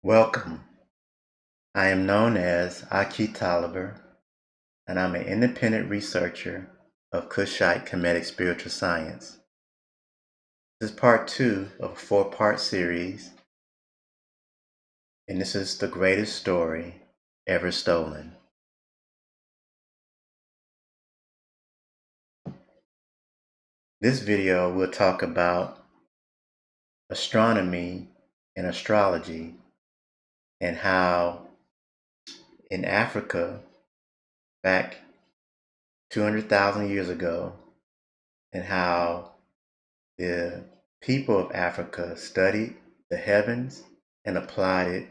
Welcome. I am known as Aki Tolliver, and I'm an independent researcher of Kushite-Kemetic spiritual science. This is part 2 of a 4-part series, and this is the greatest story ever stolen. This video will talk about astronomy and astrology and how in Africa back 200,000 years ago, and how the people of Africa studied the heavens and applied it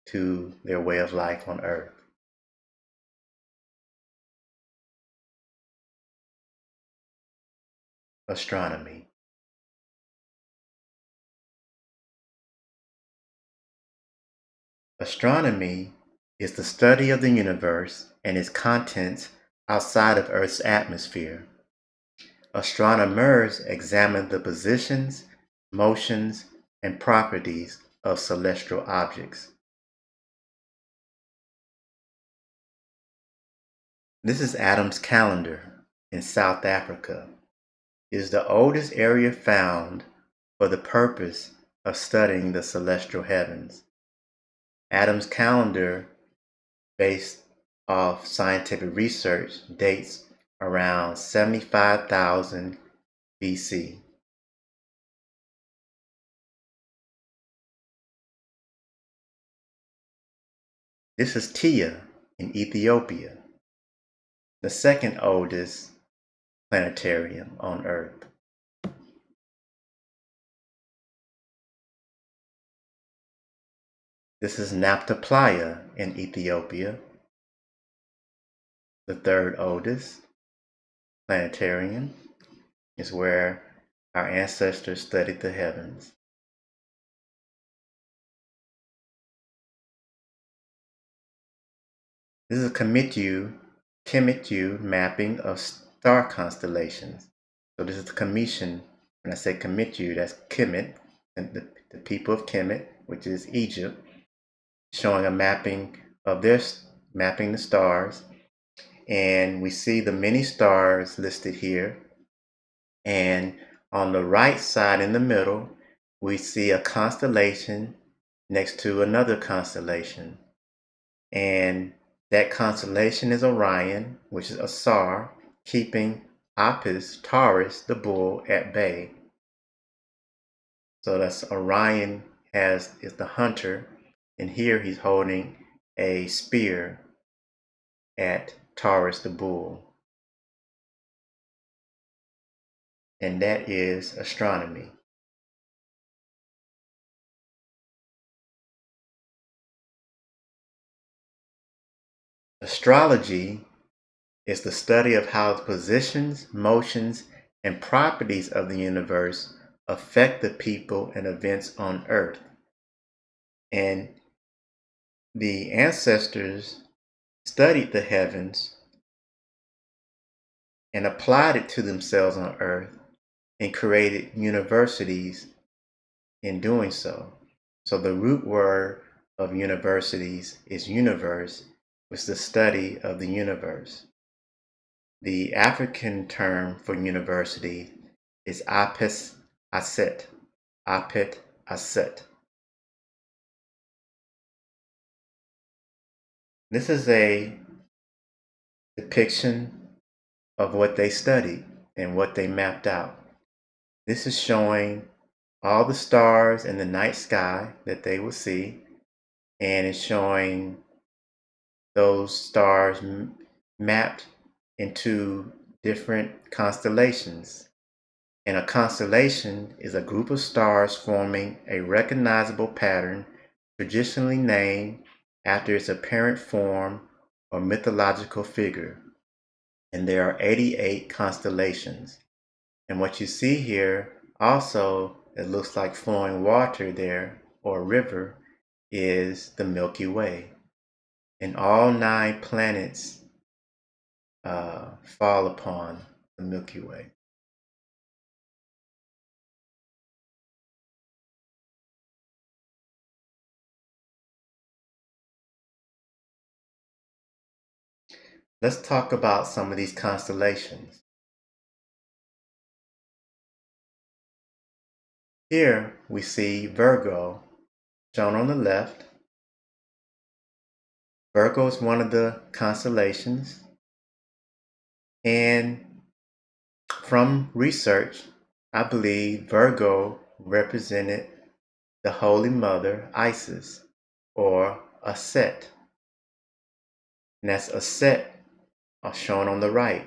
to their way of life on Earth. Astronomy. Astronomy is the study of the universe and its contents outside of Earth's atmosphere. Astronomers examine the positions, motions, and properties of celestial objects. This is Adam's calendar in South Africa. It is the oldest area found for the purpose of studying the celestial heavens. Adam's calendar, based off scientific research, dates around 75,000 BC. This is Tiya in Ethiopia, the second oldest planetarium on Earth. This is Nabta Playa in Ethiopia, the third oldest planetarium. Is where our ancestors studied the heavens. This is a Kemet mapping of star constellations. So this is the Commission. When I say Kemet, that's Kemet, and the people of Kemet, which is Egypt, showing a mapping of mapping the stars. And we see the many stars listed here. And on the right side in the middle, we see a constellation next to another constellation. And that constellation is Orion, which is a star, keeping Apis, Taurus, the bull, at bay. So that's Orion is the hunter, and here he's holding a spear at Taurus, the bull. And that is astronomy. Astrology is the study of how the positions, motions, and properties of the universe affect the people and events on Earth. And the ancestors studied the heavens and applied it to themselves on Earth and created universities in doing so. So the root word of universities is universe, which is the study of the universe. The African term for university is Apet Aset. Apet Aset. This is a depiction of what they studied and what they mapped out. This is showing all the stars in the night sky that they will see, and it's showing those stars mapped into different constellations. And a constellation is a group of stars forming a recognizable pattern, traditionally named after its apparent form or mythological figure. And there are 88 constellations. And what you see here also, it looks like flowing water there, or a river, is the Milky Way. And all 9 planets fall upon the Milky Way. Let's talk about some of these constellations. Here we see Virgo shown on the left. Virgo is one of the constellations, and from research, I believe Virgo represented the Holy Mother Isis, or Aset. And that's Aset shown on the right.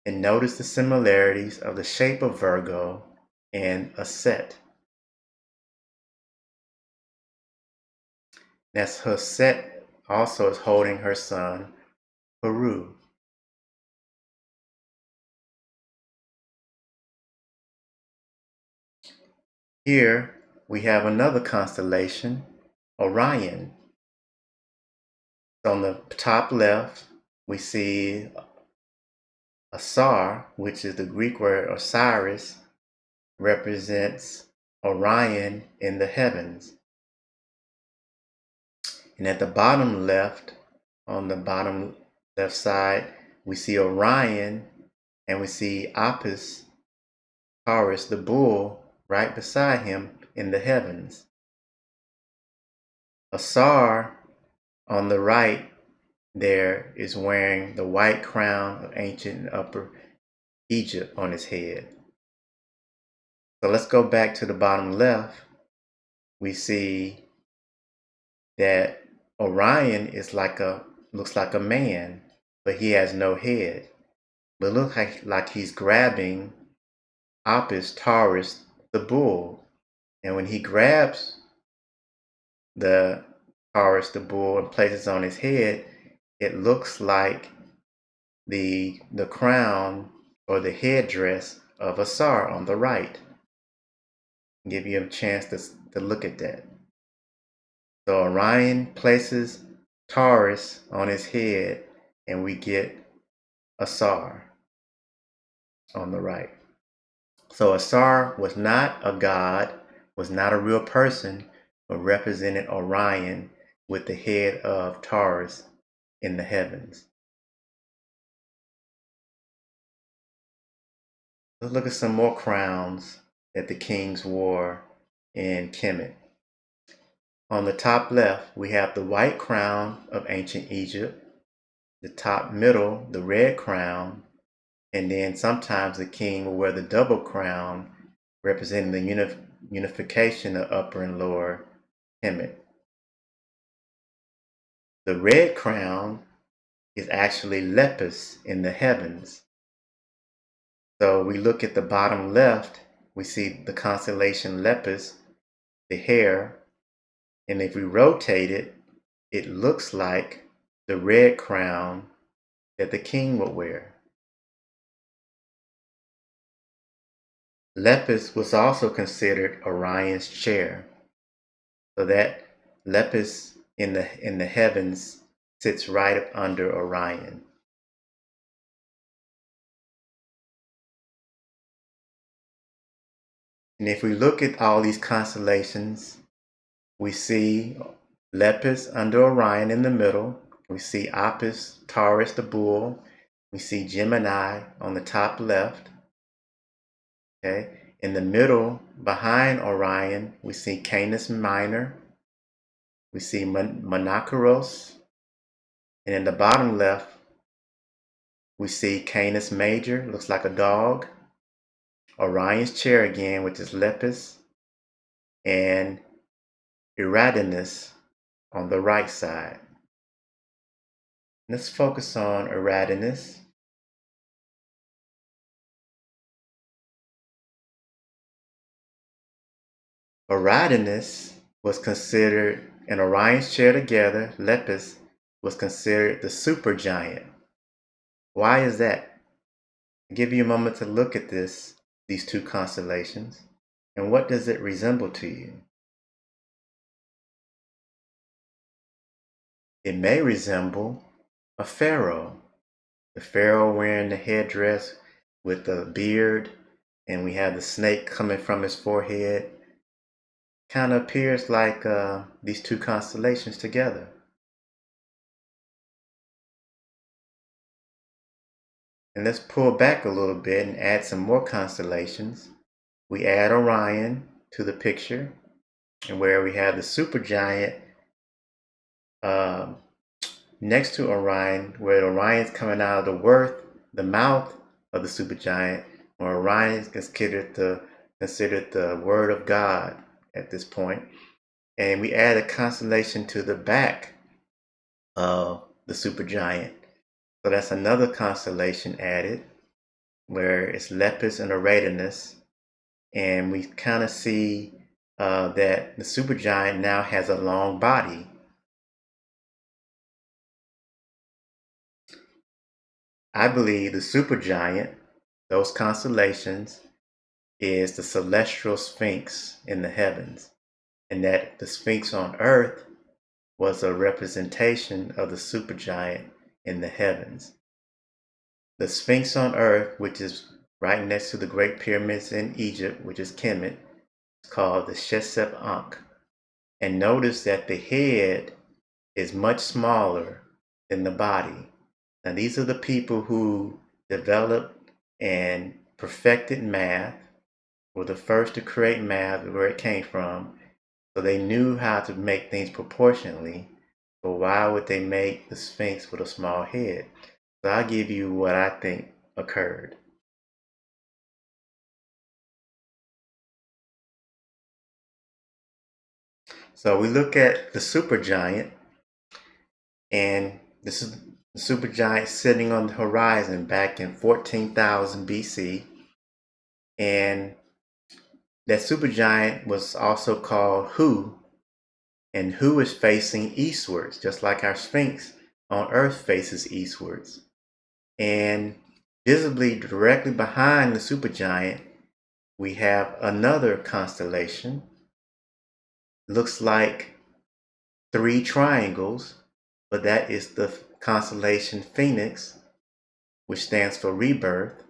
And notice the similarities of the shape of Virgo and Aset. That's Aset also is holding her son, Heru. Here we have another constellation, Orion. On the top left, we see Asar, which is the Greek word Osiris, represents Orion in the heavens. And at the bottom left, on the bottom left side, we see Orion and we see Apis, Taurus, the bull, right beside him in the heavens. Asar on the right there is wearing the white crown of ancient Upper Egypt on his head. So let's go back to the bottom left. We see that Orion is looks like a man, but he has no head. But it looks like he's grabbing Apis Taurus, the bull. And when he grabs the Taurus, the bull, and places on his head, it looks like the crown or the headdress of Asar on the right. I'll give you a chance to look at that. So Orion places Taurus on his head, and we get Asar on the right. So Asar was not a god, was not a real person, but represented Orion with the head of Taurus in the heavens. Let's look at some more crowns that the kings wore in Kemet. On the top left, we have the white crown of ancient Egypt, the top middle, the red crown, and then sometimes the king will wear the double crown, representing the unification of Upper and Lower Kemet. The red crown is actually Lepus in the heavens. So we look at the bottom left, we see the constellation Lepus, the hare, and if we rotate it, it looks like the red crown that the king would wear. Lepus was also considered Orion's chair. So that Lepus in the heavens sits right up under Orion. And if we look at all these constellations, we see Lepus under Orion in the middle. We see Apis, Taurus, the bull. We see Gemini on the top left. Okay. In the middle, behind Orion, we see Canis Minor. We see Monoceros. And in the bottom left, we see Canis Major, looks like a dog. Orion's chair again, which is Lepus. And Eridanus on the right side. Let's focus on Eridanus. Eridanus was considered, in Orion's chair together, Lepus was considered the supergiant. Why is that? I'll give you a moment to look at these two constellations, and what does it resemble to you? It may resemble a pharaoh. The pharaoh wearing the headdress with the beard, and we have the snake coming from his forehead. Kind of appears like these two constellations together. And let's pull back a little bit and add some more constellations. We add Orion to the picture, and where we have the supergiant next to Orion, where Orion's coming out of the mouth of the supergiant, where Orion is considered the word of God at this point. And we add a constellation to the back of the supergiant. So that's another constellation added, where it's Lepus and Eridanus. And we kind of see that the supergiant now has a long body. I believe the supergiant, those constellations, is the celestial sphinx in the heavens, and that the sphinx on earth was a representation of the supergiant in the heavens. The sphinx on earth, which is right next to the great pyramids in Egypt, which is Kemet, is called the Shesep Ankh. And notice that the head is much smaller than the body. Now, these are the people who developed and perfected math, were the first to create math, where it came from. So they knew how to make things proportionally. But why would they make the Sphinx with a small head? So I'll give you what I think occurred. So we look at the supergiant, and this is the supergiant sitting on the horizon back in 14,000 BC. And that supergiant was also called Hu, and Hu is facing eastwards, just like our Sphinx on Earth faces eastwards. And visibly directly behind the supergiant, we have another constellation. Looks like three triangles, but that is the constellation Phoenix, which stands for rebirth.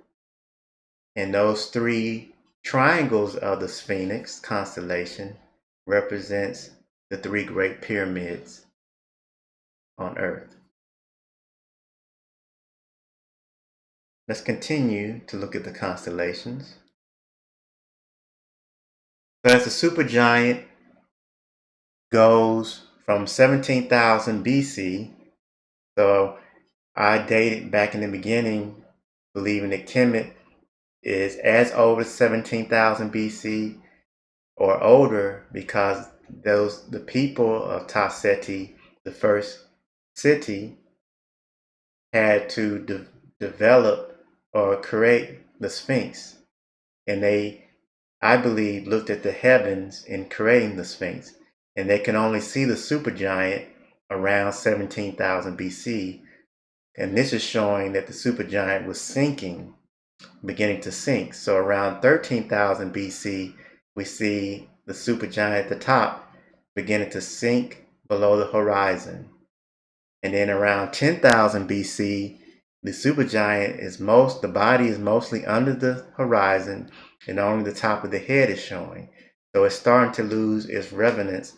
And those three triangles of the Phoenix constellation represents the three great pyramids on Earth. Let's continue to look at the constellations. So as the supergiant goes from 17,000 BC, so I dated back in the beginning believing that Kemet is as old as 17,000 BC or older, because the people of Ta-Seti, the first city, had to develop or create the Sphinx, and they, I believe, looked at the heavens in creating the Sphinx, and they can only see the supergiant around 17,000 BC. And this is showing that the supergiant was sinking, beginning to sink. So around 13,000 BC, we see the supergiant at the top beginning to sink below the horizon. And then around 10,000 BC, the supergiant the body is mostly under the horizon, and only the top of the head is showing. So it's starting to lose its relevance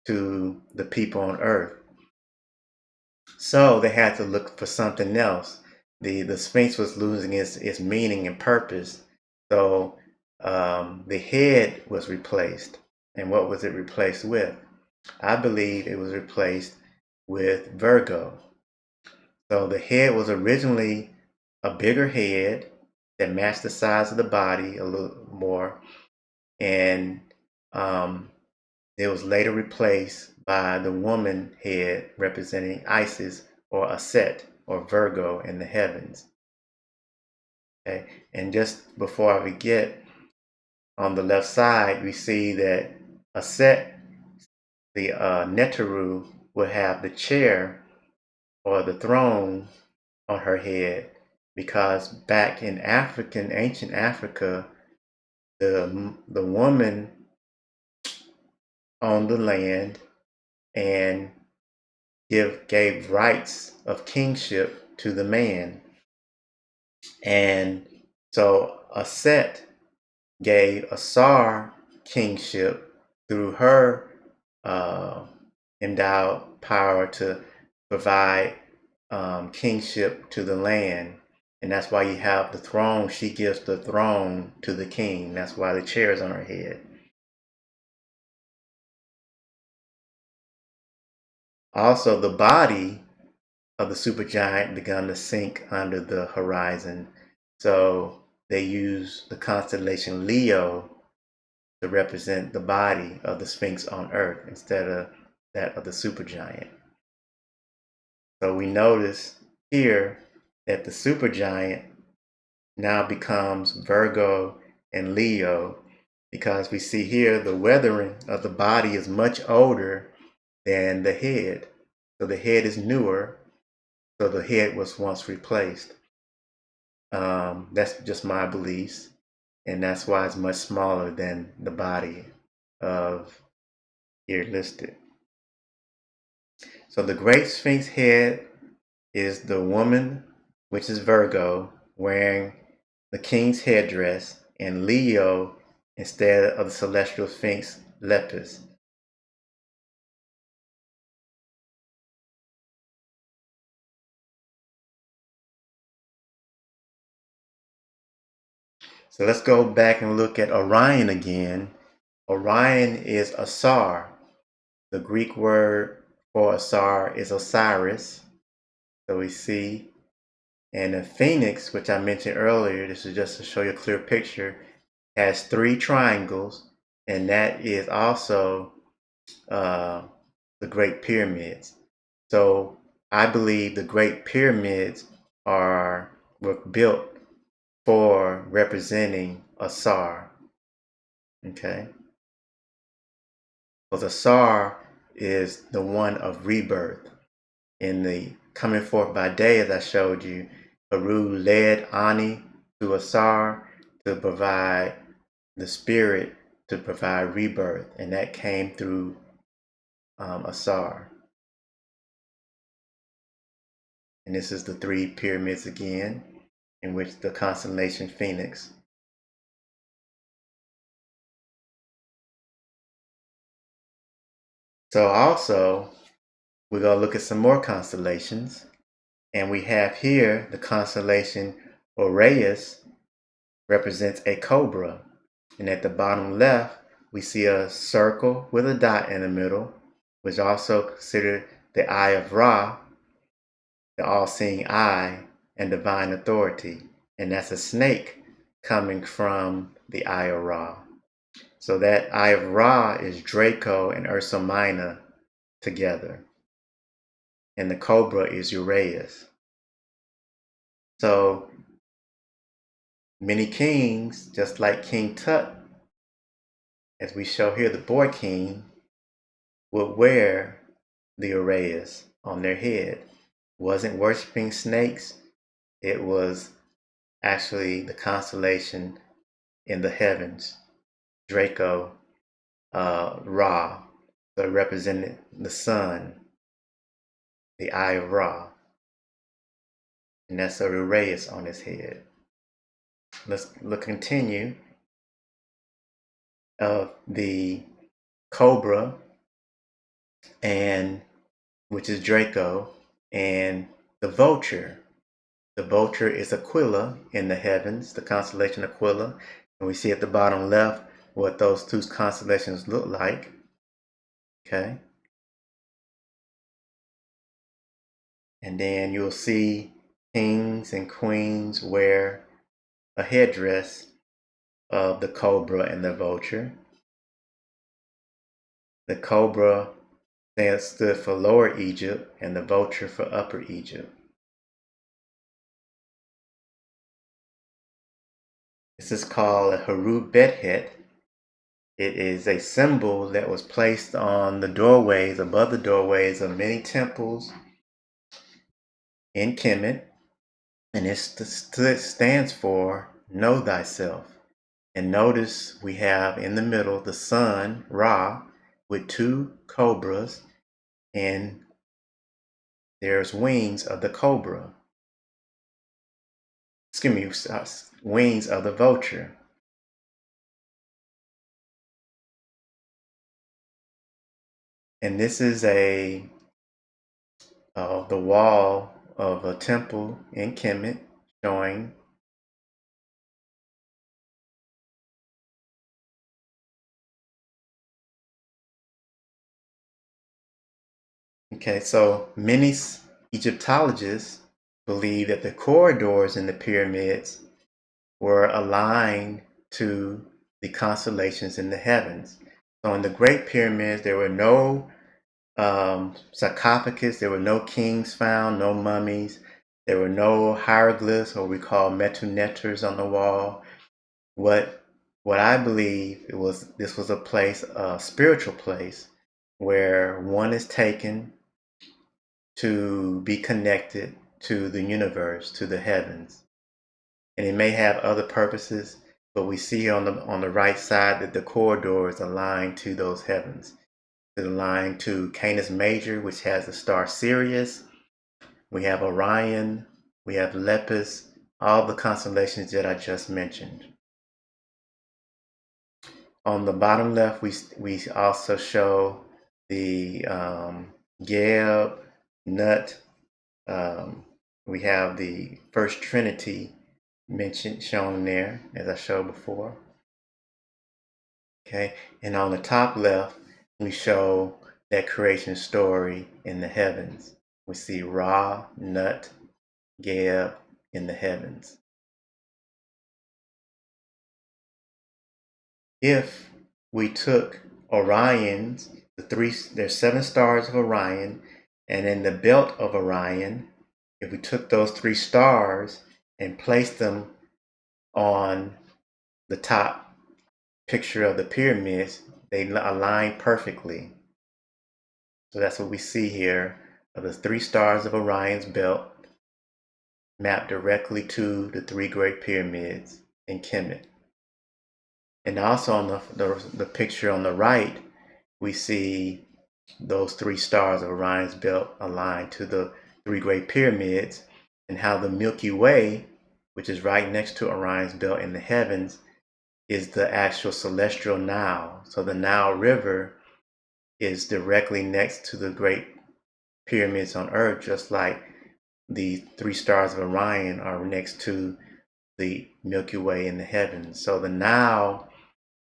to the people on Earth. So they had to look for something else. The Sphinx was losing its meaning and purpose. So the head was replaced. And what was it replaced with? I believe it was replaced with Virgo. So the head was originally a bigger head that matched the size of the body a little more, and it was later replaced by the woman head representing Isis or Aset or Virgo in the heavens. Okay, and just before I forget, on the left side we see that Aset, the Neteru, will have the chair or the throne on her head, because back in ancient Africa, the woman owned the land and gave rights of kingship to the man. And so Aset gave Asar kingship through her endowed power to provide kingship to the land. And that's why you have the throne. She gives the throne to the king. That's why the chair is on her head. Also, the body of the supergiant began to sink under the horizon. So they use the constellation Leo to represent the body of the Sphinx on Earth instead of that of the supergiant. So we notice here that the supergiant now becomes Virgo and Leo because we see here the weathering of the body is much older than the head. So the head is newer, so the head was once replaced. That's just my beliefs, and that's why it's much smaller than the body of here listed. So the Great Sphinx head is the woman, which is Virgo, wearing the king's headdress, and Leo instead of the celestial sphinx Lepus. So let's go back and look at Orion again. Orion is Asar. The Greek word for Asar is Osiris. So we see, and the Phoenix, which I mentioned earlier, this is just to show you a clear picture, has 3 triangles, and that is also the Great Pyramids. So I believe the Great Pyramids were built for representing Asar. Okay, because Asar is the one of rebirth. In the coming forth by day, as I showed you, Heru led Ani to Asar to provide the spirit to provide rebirth, and that came through Asar. And this is the 3 pyramids again, in which the constellation Phoenix. So also, we're going to look at some more constellations. And we have here the constellation Orion represents a cobra. And at the bottom left, we see a circle with a dot in the middle, which also considered the eye of Ra, the all-seeing eye and divine authority. And that's a snake coming from the eye of Ra. So that eye of Ra is Draco and Ursa Minor together. And the cobra is Uraeus. So many kings, just like King Tut, as we show here, the boy king, would wear the Uraeus on their head. Wasn't worshiping snakes, it was actually the constellation in the heavens, Draco, Ra, so it represented the sun, the eye of Ra, and that's a Uraeus on his head. Let's continue of the cobra, and which is Draco, and the vulture. The vulture is Aquila in the heavens, the constellation Aquila, and we see at the bottom left what those 2 constellations look like. Okay, and then you'll see kings and queens wear a headdress of the cobra and the vulture. The cobra stood for Lower Egypt and the vulture for Upper Egypt. This is called a Heru Bedhet. It is a symbol that was placed on the doorways, above the doorways of many temples in Kemet, and it stands for Know Thyself. And notice we have in the middle the sun, Ra, with 2 cobras, and there's wings of the cobra. Excuse me, wings of the vulture. And this is the wall of a temple in Kemet showing okay, so many Egyptologists believe that the corridors in the pyramids were aligned to the constellations in the heavens. So in the Great Pyramids, there were no sarcophagus, there were no kings found, no mummies, there were no hieroglyphs, or we call metu-netters on the wall. What I believe this was a place, a spiritual place, where one is taken to be connected to the universe, to the heavens. And it may have other purposes, but we see on the right side that the corridor is aligned to those heavens. It's aligned to Canis Major, which has the star Sirius. We have Orion, we have Lepus, all the constellations that I just mentioned. On the bottom left, we also show the Geb, Nut. We have the first Trinity mentioned, shown there, as I showed before. Okay, and on the top left, we show that creation story in the heavens. We see Ra, Nut, Geb in the heavens. If we took Orion's, there's 7 stars of Orion, and in the belt of Orion, if we took those 3 stars and placed them on the top picture of the pyramids, they align perfectly. So that's what we see here of the 3 stars of Orion's belt mapped directly to the 3 great pyramids in Kemet. And also on the picture on the right, we see those 3 stars of Orion's belt aligned to the 3 great pyramids, and how the Milky Way, which is right next to Orion's belt in the heavens, is the actual celestial Nile. So the Nile River is directly next to the great pyramids on Earth, just like the 3 stars of Orion are next to the Milky Way in the heavens. So the Nile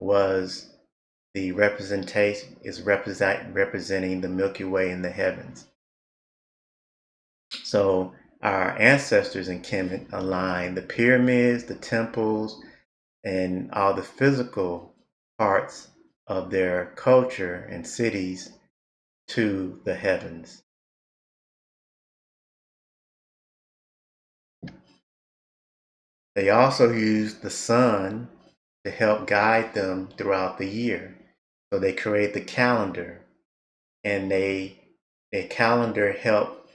was the representation, is representing the Milky Way in the heavens. So our ancestors in Kemet aligned the pyramids, the temples, and all the physical parts of their culture and cities to the heavens. They also used the sun to help guide them throughout the year. So they create the calendar, and a calendar helped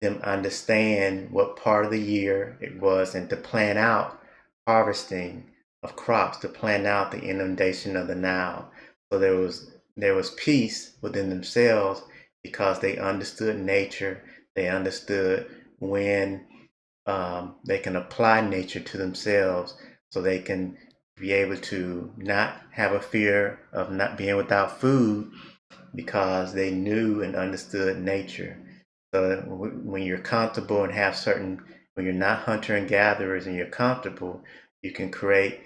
them understand what part of the year it was, and to plan out harvesting of crops, to plan out the inundation of the Nile. So there was peace within themselves because they understood nature. They understood when they can apply nature to themselves, so they can be able to not have a fear of not being without food, because they knew and understood nature. So when you're comfortable and have certain, when you're not hunter and gatherers and you're comfortable, you can create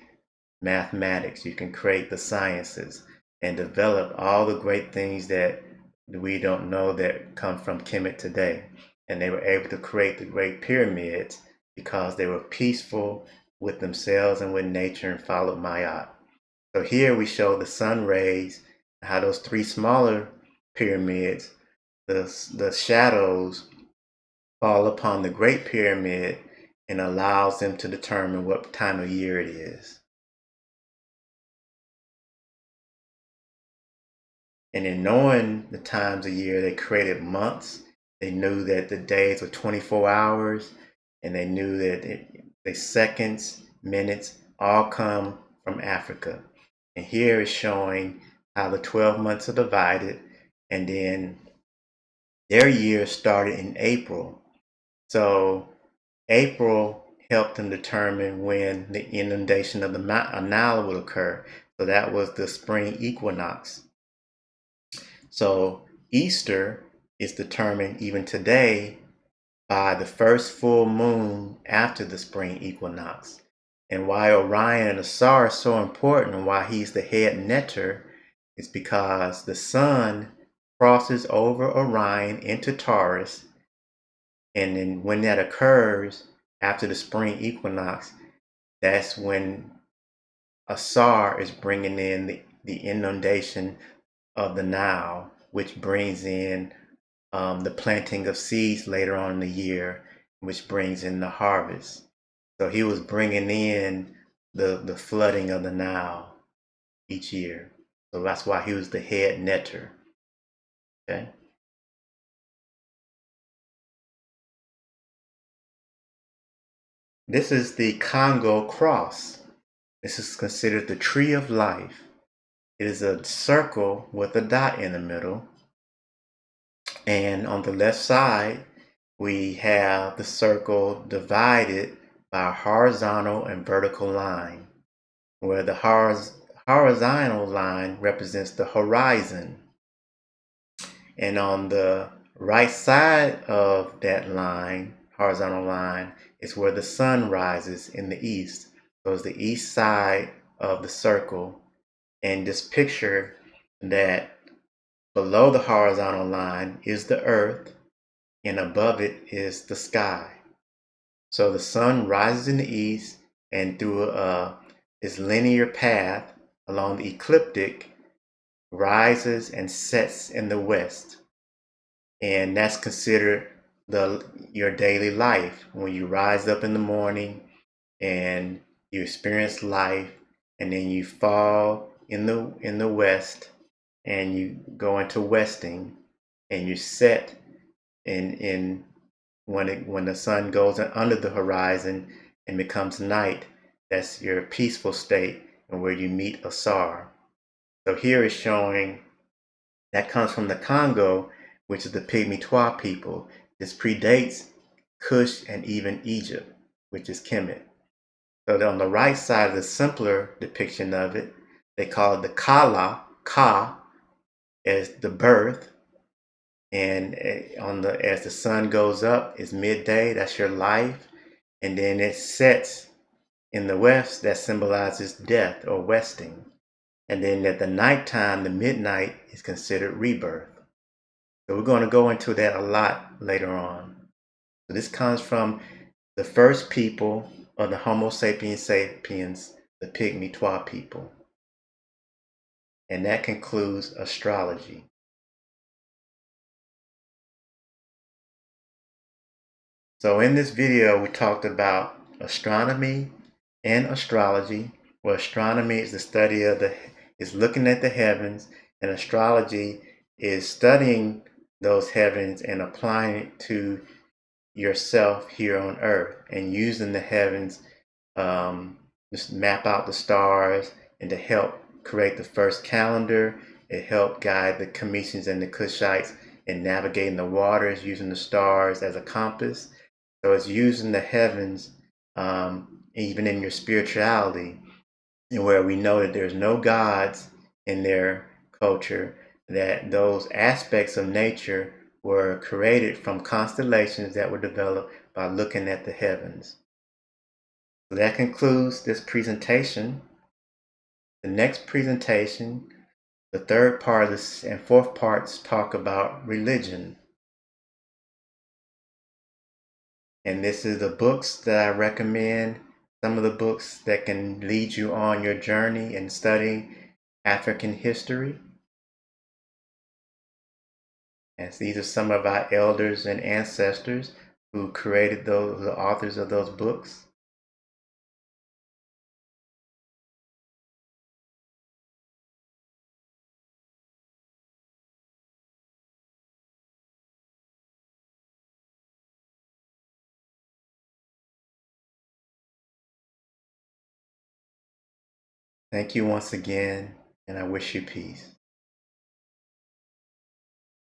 mathematics, you can create the sciences, and develop all the great things that we don't know that come from Kemet today. And they were able to create the great pyramids because they were peaceful with themselves and with nature and followed Ma'at. So here we show the sun rays, how those 3 smaller pyramids, the shadows fall upon the great pyramid and allows them to determine what time of year it is. And in knowing the times of year, they created months. They knew that the days were 24 hours, and they knew that the seconds, minutes, all come from Africa. And here is showing how the 12 months are divided, and then their year started in April. So April helped them determine when the inundation of the Nile would occur. So that was the spring equinox. So Easter is determined even today by the first full moon after the spring equinox. And why Orion and the star is so important and why he's the head netter is because the sun crosses over Orion into Taurus. And then when that occurs after the spring equinox, that's when Asar is bringing in the inundation of the Nile, which brings in the planting of seeds later on in the year, which brings in the harvest. So he was bringing in the flooding of the Nile each year. So that's why he was the head netter. Okay. This is the Congo cross. This is considered the tree of life. It is a circle with a dot in the middle. And on the left side, we have the circle divided by a horizontal and vertical line, where the horizontal line represents the horizon. And on the right side of that line, horizontal line, is where the sun rises in the east. So it's the east side of the circle. And this picture that below the horizontal line is the earth, and above it is the sky. So the sun rises in the east, and through this linear path along the ecliptic, rises and sets in the west. And that's considered your daily life. When you rise up in the morning and you experience life, and then you fall in the west, and you go into westing, and you set in when the sun goes under the horizon and becomes night. That's your peaceful state and where you meet Asar. So here is showing that comes from the Congo, which is the Pygmy Twa people. This predates Kush and even Egypt, which is Kemet. So on the right side of the simpler depiction of it, they call it the Kala, Ka, as the birth. And as the sun goes up, it's midday, that's your life. And then it sets in the west, that symbolizes death or westing. And then at the nighttime, the midnight is considered rebirth. So we're going to go into that a lot later on. So this comes from the first people of the Homo sapiens sapiens, the Pygmy Twa people. And that concludes astrology. So in this video, we talked about astronomy and astrology. Well, astronomy is the study of is looking at the heavens, and astrology is studying those heavens and applying it to yourself here on Earth and using the heavens just map out the stars and to help create the first calendar. It helped guide the Cometians and the Kushites in navigating the waters using the stars as a compass. So it's using the heavens even in your spirituality, and where we know that there's no gods in their culture, that those aspects of nature were created from constellations that were developed by looking at the heavens. So that concludes this presentation. The next presentation, the third part of this and fourth parts talk about religion. And this is the books that I recommend, some of the books that can lead you on your journey in studying African history. As these are some of our elders and ancestors who created the authors of those books. Thank you once again, and I wish you peace.